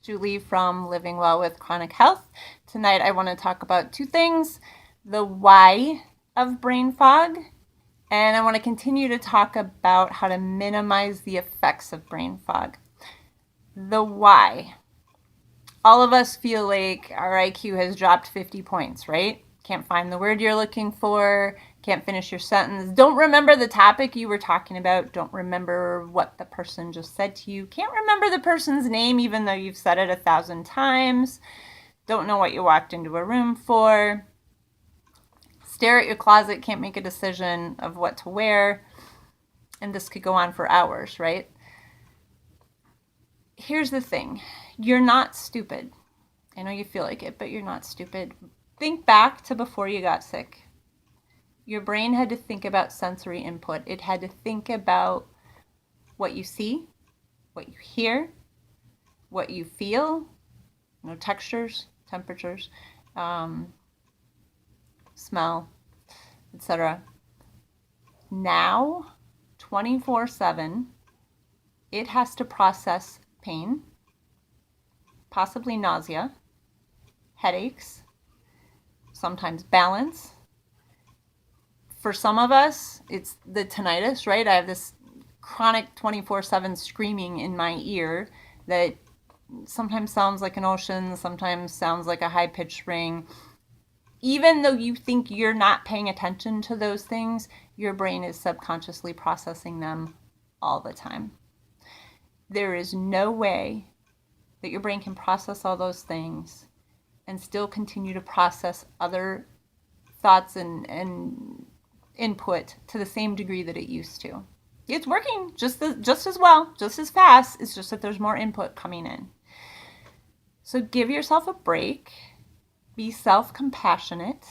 Julie from Living Well with Chronic Health. Tonight I want to talk about two things: the why of brain fog, and I want to continue to talk about how to minimize the effects of brain fog. The why. All of us feel like our IQ has dropped 50 points, right? Can't find the word you're looking for, can't finish your sentence, don't remember the topic you were talking about, don't remember what the person just said to you, can't remember the person's name even though you've said it 1,000 times, don't know what you walked into a room for, stare at your closet, can't make a decision of what to wear, and this could go on for hours, right? Here's the thing. You're not stupid. I know you feel like it, but you're not stupid. Think back to before you got sick. Your brain had to think about sensory input. It had to think about what you see, what you hear, what you feel, textures, temperatures, smell, etc. Now, 24/7, it has to process pain, possibly nausea, headaches, sometimes balance. For some of us, it's the tinnitus, right? I have this chronic 24/7 screaming in my ear that sometimes sounds like an ocean, sometimes sounds like a high-pitched ring. Even though you think you're not paying attention to those things, your brain is subconsciously processing them all the time. There is no way that your brain can process all those things and still continue to process other thoughts and input to the same degree that it used to. It's working just as well, just as fast. It's just that there's more input coming in. So give yourself a break. Be self-compassionate.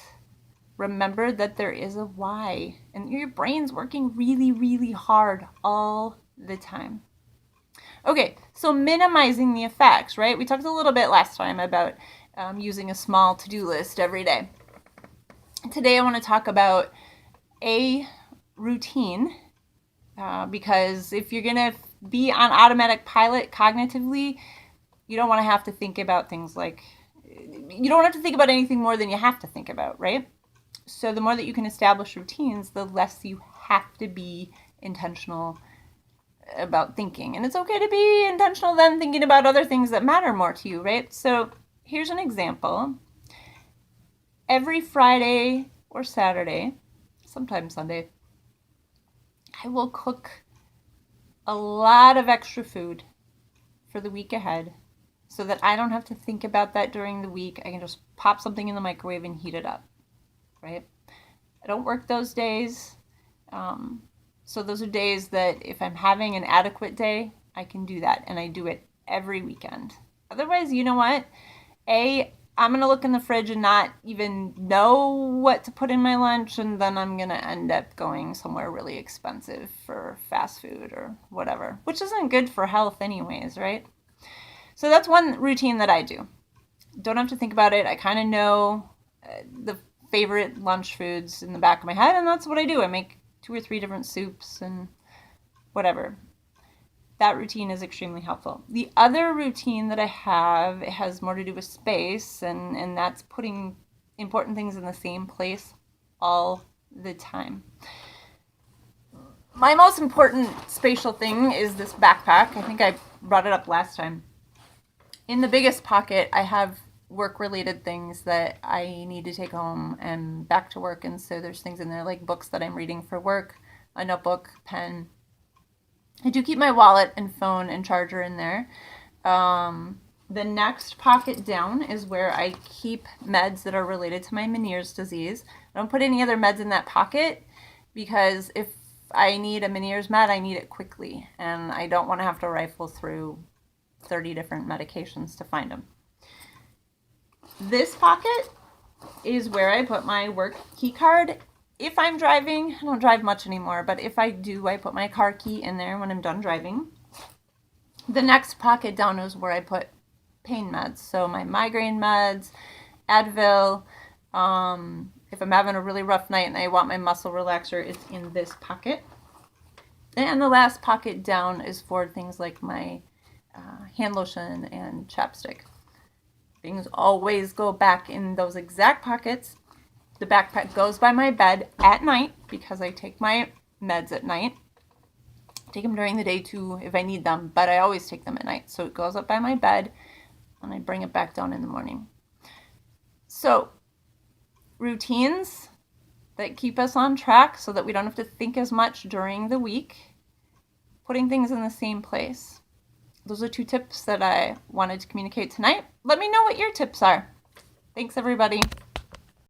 Remember that there is a why. And your brain's working really, really hard all the time. Okay, so minimizing the effects, right? We talked a little bit last time about using a small to-do list every day. Today I want to talk about a routine because if you're going to be on automatic pilot cognitively, you don't want to have to think about things like, you don't have to think about anything more than you have to think about, right? So the more that you can establish routines, the less you have to be intentional about thinking. And it's okay to be intentional then thinking about other things that matter more to you, right? So here's an example. Every Friday or Saturday, sometimes Sunday, I will cook a lot of extra food for the week ahead so that I don't have to think about that during the week. I can just pop something in the microwave and heat it up, right? I don't work those days. So those are days that if I'm having an adequate day, I can do that. And I do it every weekend. Otherwise, you know what? I'm going to look in the fridge and not even know what to put in my lunch. And then I'm going to end up going somewhere really expensive for fast food or whatever, which isn't good for health anyways, right? So that's one routine that I do. Don't have to think about it. I kind of know the favorite lunch foods in the back of my head, and that's what I do. I make 2 or 3 different soups and whatever. That routine is extremely helpful. The other routine that I have, it has more to do with space, and that's putting important things in the same place all the time. My most important spatial thing is this backpack. I think I brought it up last time. In the biggest pocket, I have work-related things that I need to take home and back to work, and so there's things in there like books that I'm reading for work, a notebook, pen. I do keep my wallet and phone and charger in there. The next pocket down is where I keep meds that are related to my Meniere's disease. I don't put any other meds in that pocket because if I need a Meniere's med, I need it quickly, and I don't want to have to rifle through 30 different medications to find them. This pocket is where I put my work key card. If I'm driving, I don't drive much anymore, but if I do, I put my car key in there when I'm done driving. The next pocket down is where I put pain meds. So my migraine meds, Advil. If I'm having a really rough night and I want my muscle relaxer, it's in this pocket. And the last pocket down is for things like my hand lotion and chapstick. Things always go back in those exact pockets. The backpack goes by my bed at night because I take my meds at night. I take them during the day too if I need them, but I always take them at night. So it goes up by my bed and I bring it back down in the morning. So routines that keep us on track so that we don't have to think as much during the week. Putting things in the same place. Those are 2 tips that I wanted to communicate tonight. Let me know what your tips are. Thanks, everybody.